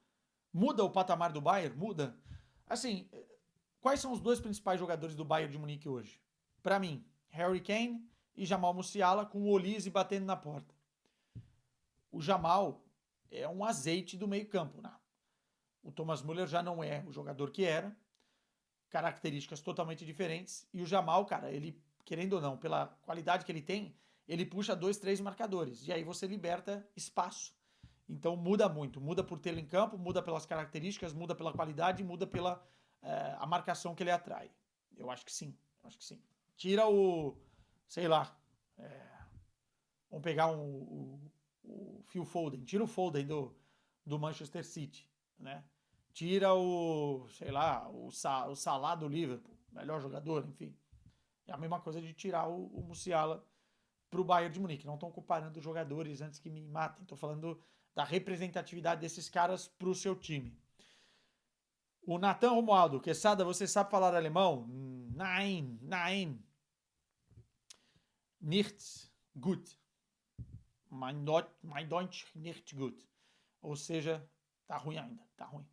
Speaker 1: muda o patamar do Bayern? Muda. Assim, quais são os dois principais jogadores do Bayern de Munique hoje? Para mim, Harry Kane e Jamal Musiala com o Olise batendo na porta. O Jamal é um azeite do meio campo, né? O Thomas Müller já não é o jogador que era, características totalmente diferentes, e o Jamal, cara, ele, querendo ou não, pela qualidade que ele tem, ele puxa 2, 3 marcadores, e aí você liberta espaço. Então muda muito, muda por tê-lo em campo, muda pelas características, muda pela qualidade, muda pela a marcação que ele atrai. Eu acho que sim, Tira sei lá, vamos pegar o Phil Foden, tira o Foden do Manchester City, né? Tira sei lá, o Salah do Liverpool, melhor jogador, enfim. É a mesma coisa de tirar o Musiala para o Bayern de Munique. Não estão comparando jogadores antes que me matem. Estou falando da representatividade desses caras para o seu time. O Nathan Romualdo, Quesada, você sabe falar alemão? Nein. Nicht gut. Mein Deutsch nicht gut. Ou seja, tá ruim ainda. Tá ruim.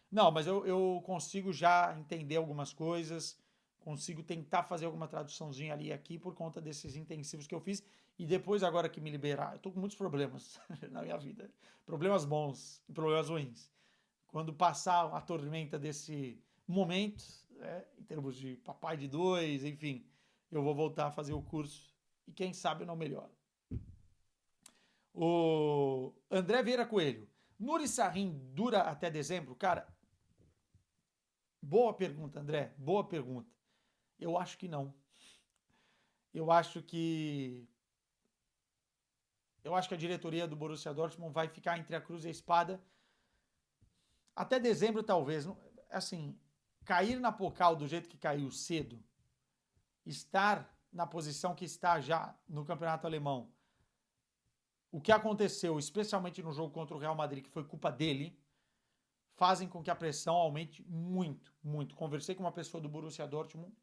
Speaker 1: Não, mas eu consigo já entender algumas coisas, consigo tentar fazer alguma traduçãozinha ali e aqui por conta desses intensivos que eu fiz. E depois, agora que me liberar, eu tô com muitos problemas na minha vida. Problemas bons e problemas ruins. Quando passar a tormenta desse momento, em termos de papai de dois, enfim, eu vou voltar a fazer o curso e quem sabe eu não melhoro. O André Vieira Coelho. Nuri Sahin dura até dezembro? Cara, boa pergunta, André. Boa pergunta. Eu acho que não. Eu acho que a diretoria do Borussia Dortmund vai ficar entre a cruz e a espada até dezembro, talvez. Assim, cair na Pokal do jeito que caiu cedo, estar na posição que está já no campeonato alemão, o que aconteceu, especialmente no jogo contra o Real Madrid, que foi culpa dele, fazem com que a pressão aumente muito, muito. Conversei com uma pessoa do Borussia Dortmund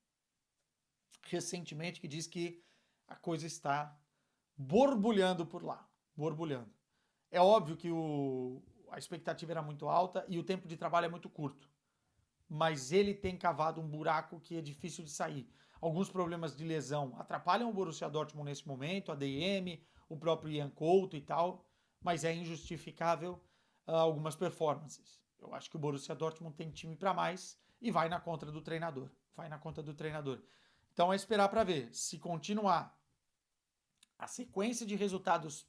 Speaker 1: recentemente que diz que a coisa está borbulhando por lá, borbulhando. É óbvio que a expectativa era muito alta e o tempo de trabalho é muito curto, mas ele tem cavado um buraco que é difícil de sair. Alguns problemas de lesão atrapalham o Borussia Dortmund nesse momento, a DM, o próprio Ian Couto e tal, mas é injustificável algumas performances. Eu acho que o Borussia Dortmund tem time para mais e vai na conta do treinador. Vai na conta do treinador. Então é esperar para ver. Se continuar a sequência de resultados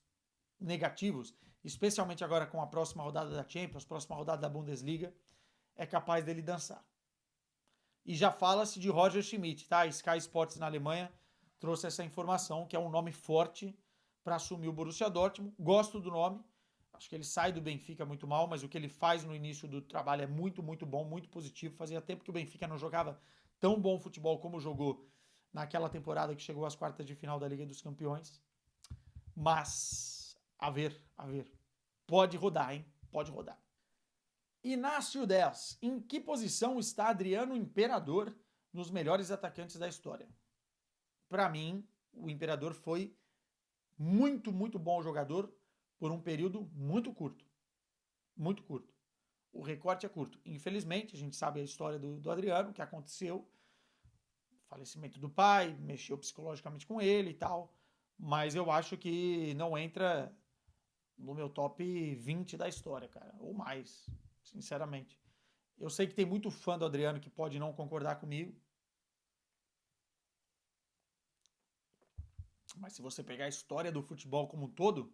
Speaker 1: negativos, especialmente agora com a próxima rodada da Champions, próxima rodada da Bundesliga, é capaz dele dançar. E já fala-se de Roger Schmidt, tá? Sky Sports na Alemanha trouxe essa informação, que é um nome forte para assumir o Borussia Dortmund. Gosto do nome. Acho que ele sai do Benfica muito mal, mas o que ele faz no início do trabalho é muito, muito bom, muito positivo. Fazia tempo que o Benfica não jogava tão bom futebol como jogou naquela temporada que chegou às quartas de final da Liga dos Campeões. Mas, a ver. Pode rodar, hein? Pode rodar. Inácio 10. Em que posição está Adriano Imperador nos melhores atacantes da história? Para mim, o Imperador foi muito, muito bom jogador por um período muito curto. Muito curto. O recorte é curto. Infelizmente, a gente sabe a história do Adriano, o que aconteceu. Falecimento do pai, mexeu psicologicamente com ele e tal. Mas eu acho que não entra no meu top 20 da história, cara. Ou mais, sinceramente. Eu sei que tem muito fã do Adriano que pode não concordar comigo. Mas se você pegar a história do futebol como um todo,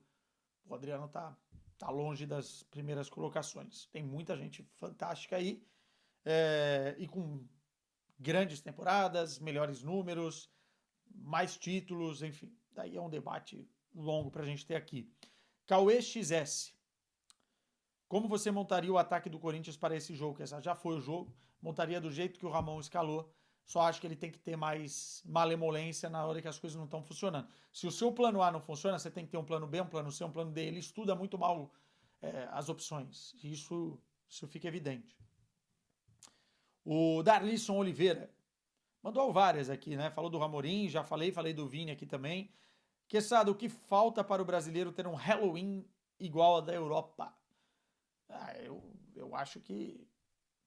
Speaker 1: o Adriano tá longe das primeiras colocações. Tem muita gente fantástica aí e com grandes temporadas, melhores números, mais títulos, enfim. Daí é um debate longo pra gente ter aqui. Cauê XS. Como você montaria o ataque do Corinthians para esse jogo? Essa já foi o jogo. Montaria do jeito que o Ramon escalou. Só acho que ele tem que ter mais malemolência na hora que as coisas não estão funcionando. Se o seu plano A não funciona, você tem que ter um plano B, um plano C, um plano D. Ele estuda muito mal as opções. Isso fica evidente. O Darlisson Oliveira mandou várias aqui, né? Falou do Ramorim, já falei do Vini aqui também. Quesada, o que falta para o brasileiro ter um Halloween igual ao da Europa? Eu acho que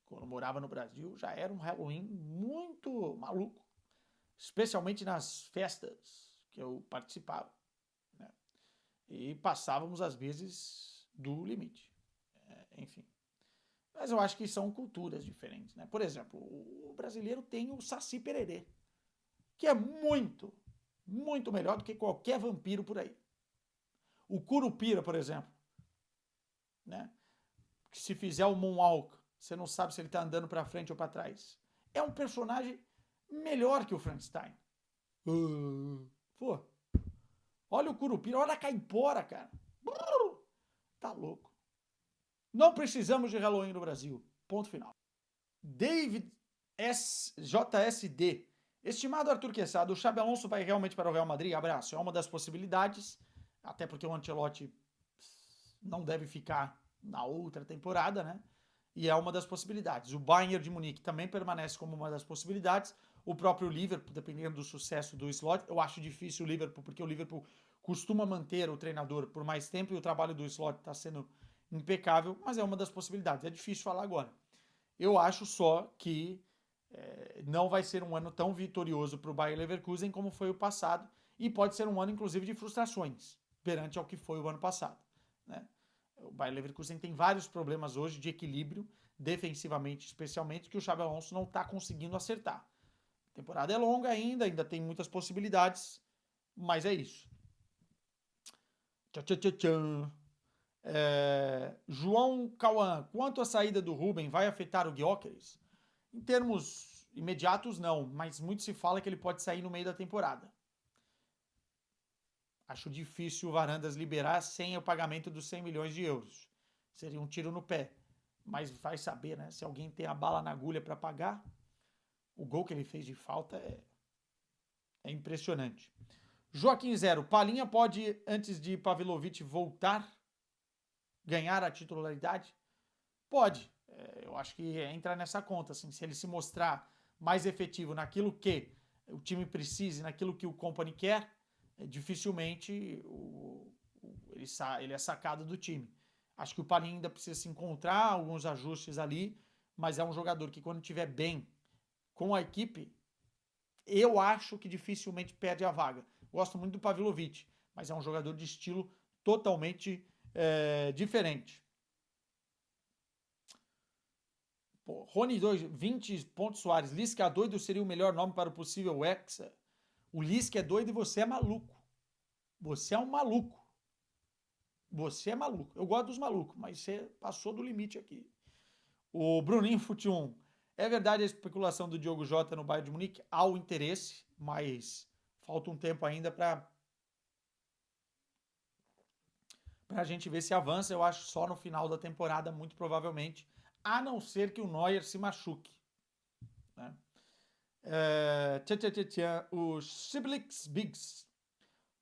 Speaker 1: quando eu morava no Brasil já era um Halloween muito maluco, especialmente nas festas que eu participava, né? E passávamos às vezes do limite, enfim. Mas eu acho que são culturas diferentes, né? Por exemplo, o brasileiro tem o Saci Pererê, que é muito, muito melhor do que qualquer vampiro por aí. O Curupira, por exemplo, né? Que se fizer o Moonwalk, você não sabe se ele está andando para frente ou para trás. É um personagem melhor que o Frankenstein. Pô, olha o Curupira, olha a Caipora, cara. Tá louco. Não precisamos de Halloween no Brasil. Ponto final. David JSD. Estimado Arthur Quesada, o Xabi Alonso vai realmente para o Real Madrid? Abraço. É uma das possibilidades, até porque o Ancelotti não deve ficar na outra temporada, né? E é uma das possibilidades. O Bayern de Munique também permanece como uma das possibilidades. O próprio Liverpool, dependendo do sucesso do Slot. Eu acho difícil o Liverpool, porque o Liverpool costuma manter o treinador por mais tempo e o trabalho do Slot está sendo impecável, mas é uma das possibilidades. É difícil falar agora. Eu acho só que não vai ser um ano tão vitorioso para o Bayer Leverkusen como foi o passado, e pode ser um ano, inclusive, de frustrações perante ao que foi o ano passado, né? O Bayer Leverkusen tem vários problemas hoje de equilíbrio, defensivamente especialmente, que o Xabi Alonso não está conseguindo acertar. A temporada é longa ainda tem muitas possibilidades, mas é isso. João Cauã, quanto à saída do Ruben, vai afetar o Gyökeres? Em termos imediatos, não, mas muito se fala que ele pode sair no meio da temporada. Acho difícil o Varandas liberar sem o pagamento dos 100 milhões de euros. Seria um tiro no pé. Mas vai saber, né? Se alguém tem a bala na agulha para pagar, o gol que ele fez de falta é impressionante. Joaquim Zero, Palhinha pode, antes de Pavlovic voltar, ganhar a titularidade? Pode. Eu acho que entra nessa conta. Assim, se ele se mostrar mais efetivo naquilo que o time precisa, naquilo que o Company quer, dificilmente ele é sacado do time. Acho que o Palhinha ainda precisa se encontrar, alguns ajustes ali, mas é um jogador que quando estiver bem com a equipe, eu acho que dificilmente perde a vaga. Gosto muito do Pavlovic, mas é um jogador de estilo totalmente diferente. Pô, Rony 2, 20 pontos Soares. Lisca doido seria o melhor nome para o possível Hexa. O Lisca é doido e você é maluco. Você é um maluco. Você é maluco. Eu gosto dos malucos, mas você passou do limite aqui. O Bruninho Fute 1. É verdade a especulação do Diogo Jota no Bayern de Munique? Há o interesse, mas falta um tempo ainda para a gente ver se avança. Eu acho só no final da temporada, muito provavelmente, a não ser que o Neuer se machuque. Né? O Siblix Biggs.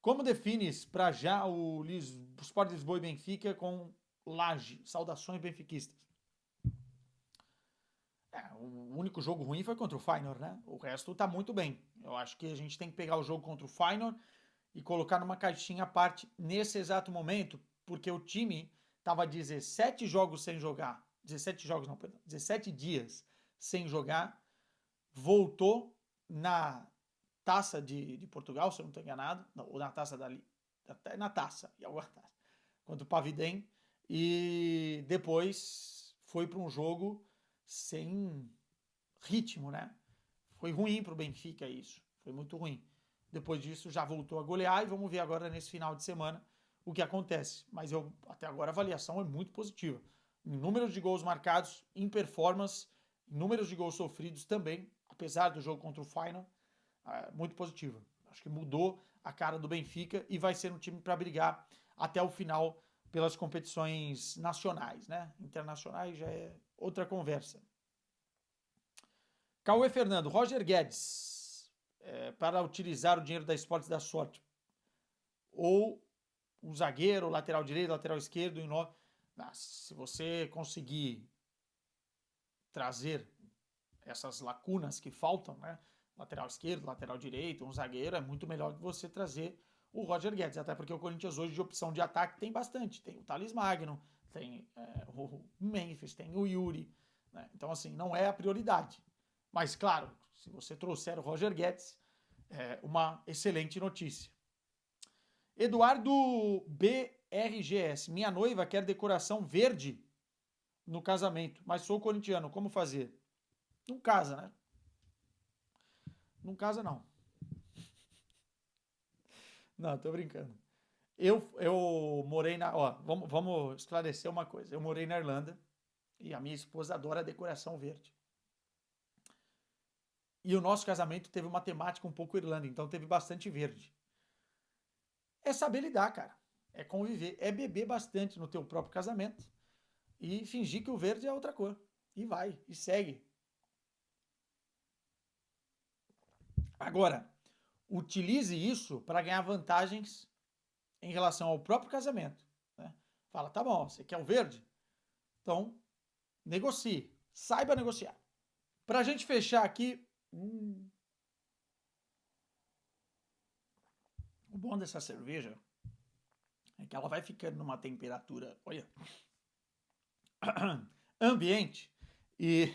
Speaker 1: Como defines para já o Sport Lisboa e Benfica com Laje? Saudações benfiquistas. O único jogo ruim foi contra o Feyenoord, né? O resto tá muito bem. Eu acho que a gente tem que pegar o jogo contra o Feyenoord e colocar numa caixinha à parte nesse exato momento, porque o time tava 17 jogos sem jogar. 17 jogos não, perdão. 17 dias sem jogar. Voltou na Taça de Portugal, se eu não estou enganado, ou na Taça na Taça, e agora Taça, contra o Pavidem, e depois foi para um jogo sem ritmo, né? Foi ruim para o Benfica isso, foi muito ruim. Depois disso já voltou a golear e vamos ver agora nesse final de semana o que acontece. Mas até agora a avaliação é muito positiva. Em números de gols marcados, em performance, em números de gols sofridos também, apesar do jogo contra o Feyenoord, muito positiva. Acho que mudou a cara do Benfica e vai ser um time para brigar até o final pelas competições nacionais, né? Internacionais já é outra conversa. Cauê Fernando, Roger Guedes, para utilizar o dinheiro da Esportes da Sorte, ou o zagueiro, lateral direito, lateral esquerdo, se você conseguir trazer essas lacunas que faltam, né? Lateral esquerdo, lateral direito, um zagueiro, é muito melhor que você trazer o Roger Guedes, até porque o Corinthians hoje de opção de ataque tem bastante, tem o Thales Magno, tem o Memphis, tem o Yuri, né? Então assim, não é a prioridade, mas claro, se você trouxer o Roger Guedes, é uma excelente notícia. Eduardo BRGS, minha noiva quer decoração verde no casamento, mas sou corintiano, como fazer? Não casa, né? Não casa, não. Não, tô brincando. Eu morei na... Ó, vamos esclarecer uma coisa. Eu morei na Irlanda e a minha esposa adora decoração verde. E o nosso casamento teve uma temática um pouco Irlanda, então teve bastante verde. É saber lidar, cara. É conviver. É beber bastante no teu próprio casamento e fingir que o verde é outra cor. E vai, e segue. Agora, utilize isso para ganhar vantagens em relação ao próprio casamento. Né? Fala, tá bom, você quer o verde? Então, negocie. Saiba negociar. Para a gente fechar aqui, o bom dessa cerveja é que ela vai ficando numa temperatura, olha, ambiente e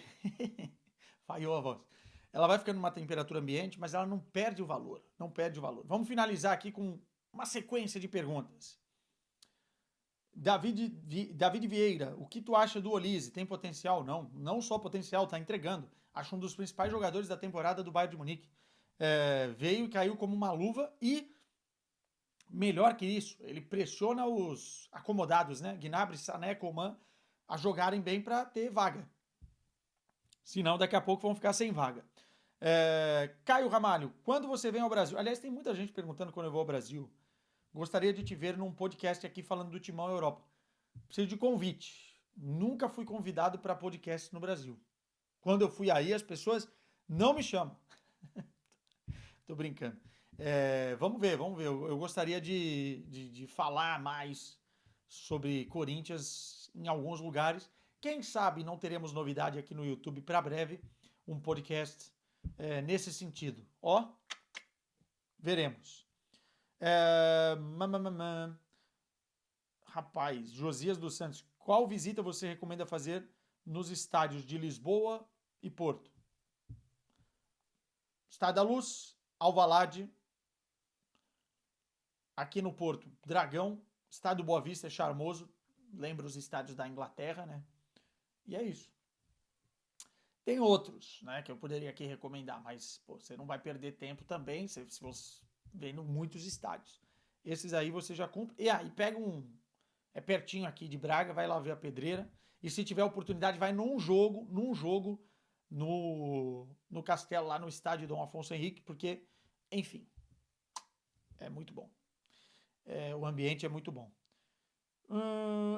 Speaker 1: falhou a voz. Ela vai ficando numa temperatura ambiente, mas ela não perde o valor. Não perde o valor. Vamos finalizar aqui com uma sequência de perguntas. David Vieira, o que tu acha do Olise? Tem potencial? Não, não só potencial, tá entregando. Acho um dos principais jogadores da temporada do Bayern de Munique. Veio e caiu como uma luva e, melhor que isso, ele pressiona os acomodados, né? Gnabry, Sané, Coman, a jogarem bem para ter vaga. Senão, daqui a pouco vão ficar sem vaga. Caio Ramalho, quando você vem ao Brasil? Aliás, tem muita gente perguntando quando eu vou ao Brasil. Gostaria de te ver num podcast aqui falando do Timão Europa. Preciso de convite. Nunca fui convidado para podcast no Brasil. Quando eu fui aí, as pessoas não me chamam. Tô brincando. Vamos ver, vamos ver. Eu gostaria de falar mais sobre Corinthians em alguns lugares. Quem sabe não teremos novidade aqui no YouTube para breve, um podcast nesse sentido. Ó, veremos. Rapaz, Josias dos Santos, qual visita você recomenda fazer nos estádios de Lisboa e Porto? Estádio da Luz, Alvalade, aqui no Porto, Dragão, Estádio Boa Vista é charmoso, lembra os estádios da Inglaterra, né? E é isso. Tem outros, né, que eu poderia aqui recomendar, mas pô, você não vai perder tempo também se você vendo muitos estádios. Esses aí você já compra. E aí pega um. É pertinho aqui de Braga, vai lá ver a Pedreira. E se tiver oportunidade, vai num jogo no Castelo, lá no estádio Dom Afonso Henrique, porque, enfim, é muito bom. O ambiente é muito bom.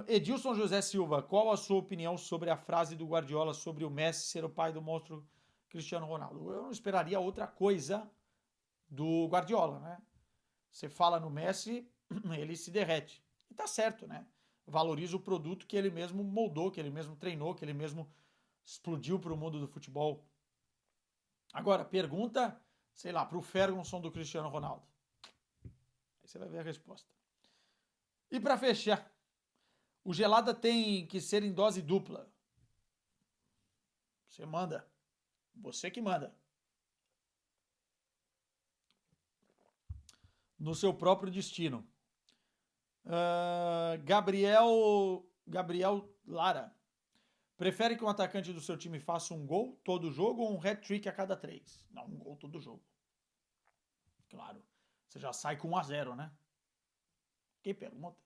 Speaker 1: Edilson José Silva, qual a sua opinião sobre a frase do Guardiola sobre o Messi ser o pai do monstro Cristiano Ronaldo? Eu não esperaria outra coisa do Guardiola, né? Você fala no Messi, ele se derrete. E tá certo, né? Valoriza o produto que ele mesmo moldou, que ele mesmo treinou, que ele mesmo explodiu para o mundo do futebol. Agora, pergunta, sei lá, para o Ferguson do Cristiano Ronaldo. Aí você vai ver a resposta. E para fechar, o gelada tem que ser em dose dupla. Você manda. Você que manda. No seu próprio destino. Gabriel Lara. Prefere que um atacante do seu time faça um gol todo jogo ou um hat-trick a cada 3? Não, um gol todo jogo. Claro. Você já sai com 1-0, né? Que pergunta.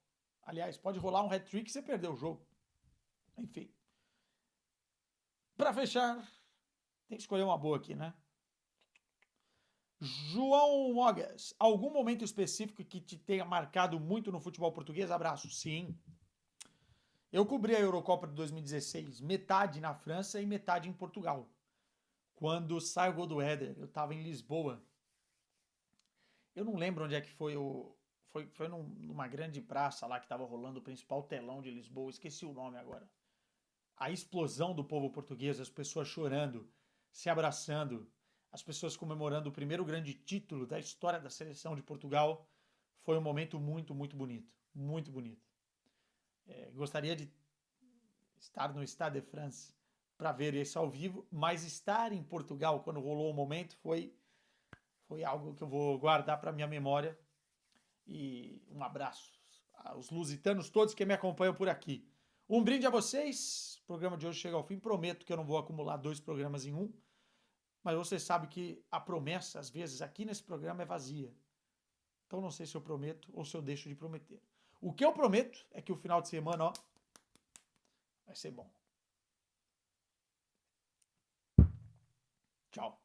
Speaker 1: Aliás, pode rolar um hat-trick e você perdeu o jogo. Enfim. Para fechar, tem que escolher uma boa aqui, né? João Mogas, algum momento específico que te tenha marcado muito no futebol português? Abraço. Sim. Eu cobri a Eurocopa de 2016, metade na França e metade em Portugal. Quando sai o gol do Éder, eu estava em Lisboa. Eu não lembro onde é que foi o... Foi numa grande praça lá que estava rolando o principal telão de Lisboa, esqueci o nome agora. A explosão do povo português, as pessoas chorando, se abraçando, as pessoas comemorando o primeiro grande título da história da seleção de Portugal, foi um momento muito, muito bonito. Muito bonito. Gostaria de estar no Stade de France para ver isso ao vivo, mas estar em Portugal quando rolou o momento foi algo que eu vou guardar para minha memória. E um abraço aos lusitanos todos que me acompanham por aqui. Um brinde a vocês. O programa de hoje chega ao fim. Prometo que eu não vou acumular 2 programas em um. Mas você sabe que a promessa, às vezes, aqui nesse programa é vazia. Então não sei se eu prometo ou se eu deixo de prometer. O que eu prometo é que o final de semana, ó, vai ser bom. Tchau.